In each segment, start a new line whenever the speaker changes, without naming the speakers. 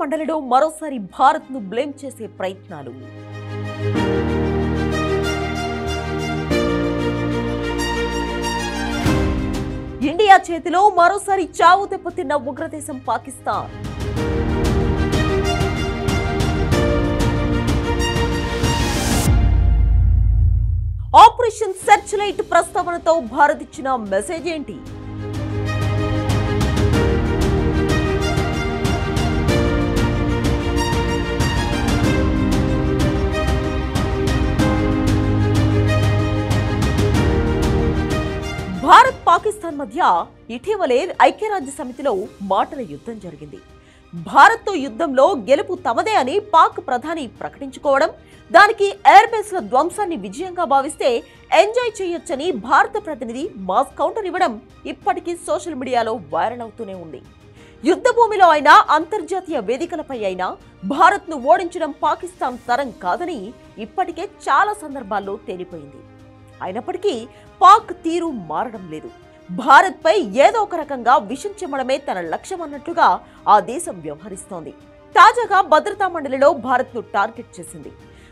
మండలిలో మరోసారి భారత్ను బ్లేమ్ చేసే ప్రయత్నాలు. ఇండియా చేతిలో మరోసారి చావు దెబ్బతిన్న ఉగ్రదేశం పాకిస్తాన్. ఆపరేషన్ సెర్చ్ లైట్ ప్రస్తావనతో భారత్ ఇచ్చిన మెసేజ్ ఏంటి? భారత్ పాకిస్తాన్ మధ్య ఇటీవలే ఐక్యరాజ్య సమితిలో మాటల యుద్ధం జరిగింది. భారత్తో యుద్ధంలో గెలుపు తమదే అని పాక్ ప్రధాని ప్రకటించుకోవడం, దానికి ఎయిర్ బేస్ల ధ్వంసాన్ని విజయంగా భావిస్తే ఎంజాయ్ చేయొచ్చని భారత ప్రతినిధి మాస్ కౌంటర్ ఇవ్వడం ఇప్పటికీ సోషల్ మీడియాలో వైరల్ అవుతూనే ఉంది. యుద్ధ భూమిలో అయినా అంతర్జాతీయ వేదికలపై అయినా భారత్ను ఓడించడం పాకిస్తాన్ తరం కాదని ఇప్పటికే చాలా సందర్భాల్లో తేలిపోయింది. అయినప్పటికీ పాక్ తీరు మారడం లేదు. భారత్పై ఏదో ఒక రకంగా విషం చిమ్మడమే తన లక్ష్యం అన్నట్లుగా ఆ దేశం వ్యవహరిస్తోంది. తాజాగా భద్రతా మండలిలో భారత్ను టార్గెట్ చేసింది.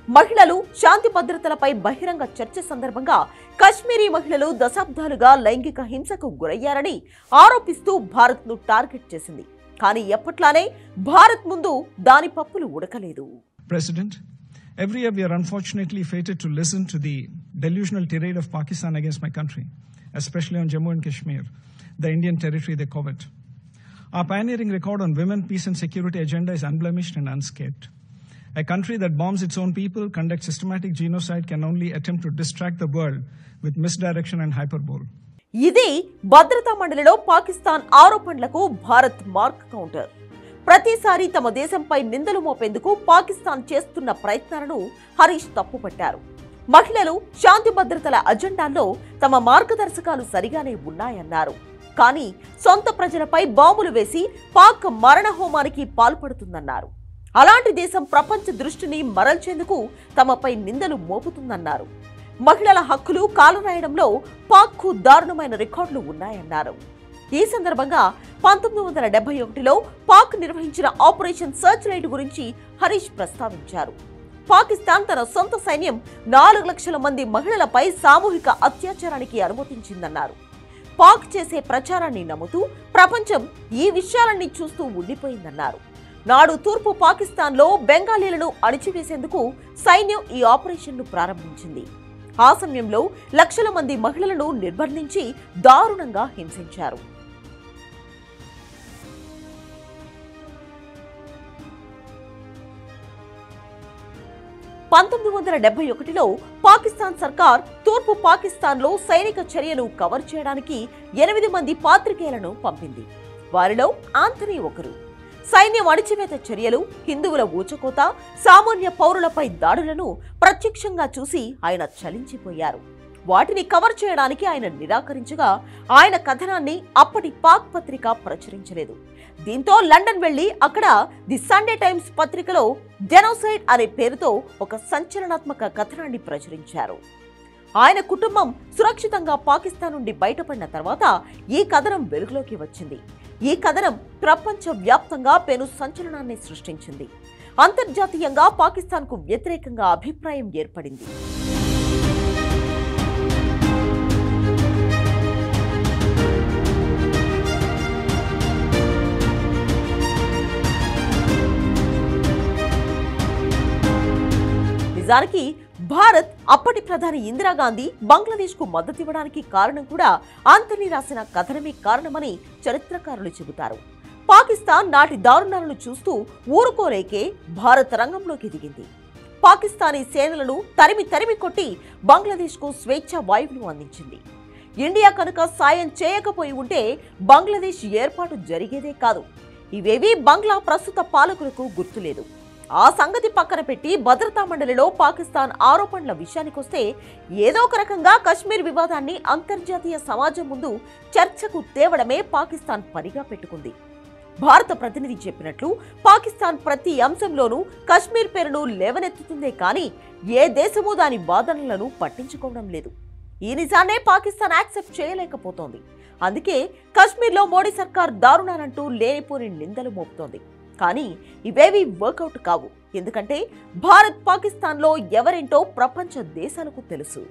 మహిళలు, శాంతి భద్రతలపై బహిరంగ చర్చ సందర్భంగా కశ్మీరీ మహిళలు దశాబ్దాలుగా లైంగిక హింసకు గురయ్యారని ఆరోపిస్తూ భారత్ను టార్గెట్ చేసింది. కానీ ఎప్పట్లానే భారత్ ముందు దాని పప్పులు ఉడకలేదు.
Every year we are unfortunately fated to listen to the delusional tirade of Pakistan against my country, especially on Jammu and Kashmir, the Indian territory they covet. Our pioneering record on women, peace and security agenda is unblemished and unscathed. A country that bombs its own people, conducts systematic genocide, can only attempt to distract the world with misdirection and hyperbole.
ఇది భద్రతా మండలిలో పాకిస్తాన్ ఆరోపణలకు Bharat mark counter. ప్రతిసారి తమ దేశంపై నిందలు మోపేందుకు పాకిస్తాన్ చేస్తున్న ప్రయత్నాలను హరీష్ తప్పుపట్టారు. మహిళలు, శాంతి భద్రతల అజెండాల్లో తమ మార్గదర్శకాలు సరిగానే ఉన్నాయన్నారు. కానీ సొంత ప్రజలపై బాంబులు వేసి పాక్ మరణ హోమానికి పాల్పడుతుందన్నారు. అలాంటి దేశం ప్రపంచ దృష్టిని మరల్చేందుకు తమపై నిందలు మోపుతుందన్నారు. మహిళల హక్కులు కాలరాయడంలో పాక్కు దారుణమైన రికార్డులు ఉన్నాయన్నారు. ఈ సందర్భంగా 1971లో పాక్ నిర్వహించిన ఆపరేషన్ సర్చ్ లైట్ గురించి హరీష్ ప్రస్తావించారు. పాకిస్తాన్ తన సొంత సైన్యం 4 లక్షల మంది మహిళలపై సామూహిక అత్యాచారానికి అనుమతించిందన్నారు. పాక్ చేసే ప్రచారాన్ని నమ్ముతూ ప్రపంచం ఈ విషయాలన్నీ చూస్తూ ఉండిపోయిందన్నారు. నాడు తూర్పు పాకిస్తాన్లో బెంగాలీలను అణిచివేసేందుకు సైన్యం ఈ ఆపరేషన్ను ప్రారంభించింది. ఆ సమయంలో లక్షల మంది మహిళలను నిర్బంధించి దారుణంగా హింసించారు. లో పాకిస్తాన్ సర్కార్ తూర్పు పాకిస్తాన్లో సైనిక చర్యలు కవర్ చేయడానికి 8 మంది పాత్రికేయులను పంపింది. వారిలో ఆంథనీ ఒకరు. సైన్యం అణిచివేత చర్యలు, హిందువుల ఊచకోత, సామాన్య పౌరులపై దాడులను ప్రత్యక్షంగా చూసి ఆయన చలించిపోయారు. వాటిని కవర్ చేయడానికి ఆయన నిరాకరించగా ఆయన కథనాన్ని అప్పటి పాక్ పత్రిక ప్రచురించలేదు. దీంతో లండన్ వెళ్లి అక్కడ ది సండే టైమ్స్ పత్రికలో జెనోసైడ్ అనే పేరుతో ఒక సంచలనాత్మక కథనాన్ని ప్రచురించారు. ఆయన కుటుంబం సురక్షితంగా పాకిస్తాన్ నుండి బయటపడిన తర్వాత ఈ కథనం వెలుగులోకి వచ్చింది. ఈ కథనం ప్రపంచ వ్యాప్తంగా పెను సంచలనాన్ని సృష్టించింది. అంతర్జాతీయంగా పాకిస్తాన్కు వ్యతిరేకంగా అభిప్రాయం ఏర్పడింది. నిజానికి భారత్ అప్పటి ప్రధాని ఇందిరాగాంధీ బంగ్లాదేశ్కు మద్దతు ఇవ్వడానికి కారణం కూడా ఆంథనీ రాసిన కథనమే కారణమని చరిత్రకారులు చెబుతారు. పాకిస్తాన్ నాటి దారుణాలను చూస్తూ ఊరుకోలేకే భారత్ రంగంలోకి దిగింది. పాకిస్తానీ సేనలను తరిమి కొట్టి బంగ్లాదేశ్కు స్వేచ్ఛ వాయువును అందించింది. ఇండియా కనుక సాయం చేయకపోయి ఉంటే బంగ్లాదేశ్ ఏర్పాటు జరిగేదే కాదు. ఇవేవీ బంగ్లా ప్రస్తుత పాలకులకు గుర్తులేదు. ఆ సంగతి పక్కన పెట్టి భద్రతా మండలిలో పాకిస్తాన్ ఆరోపణల విషయానికొస్తే ఏదో ఒక రకంగా కశ్మీర్ వివాదాన్ని అంతర్జాతీయ సమాజం ముందు చర్చకు తేవడమే పాకిస్తాన్ పనిగా పెట్టుకుంది. భారత ప్రతినిధి చెప్పినట్లు పాకిస్తాన్ ప్రతి అంశంలోనూ కశ్మీర్ పేరును లేవనెత్తుతుందే కానీ ఏ దేశమూ దాని వాదనలను పట్టించుకోవడం లేదు. ఈ నిజాన్నే పాకిస్తాన్ యాక్సెప్ట్ చేయలేకపోతోంది. అందుకే కశ్మీర్లో మోడీ సర్కార్ దారుణాలంటూ లేనిపోని నిందలు మోపుతోంది. కానీ ఇవేవి వర్కౌట్ కావు. ఎందుకంటే భారత్ పాకిస్తాన్లో ఎవరేంటో ప్రపంచ దేశాలకు తెలుసు.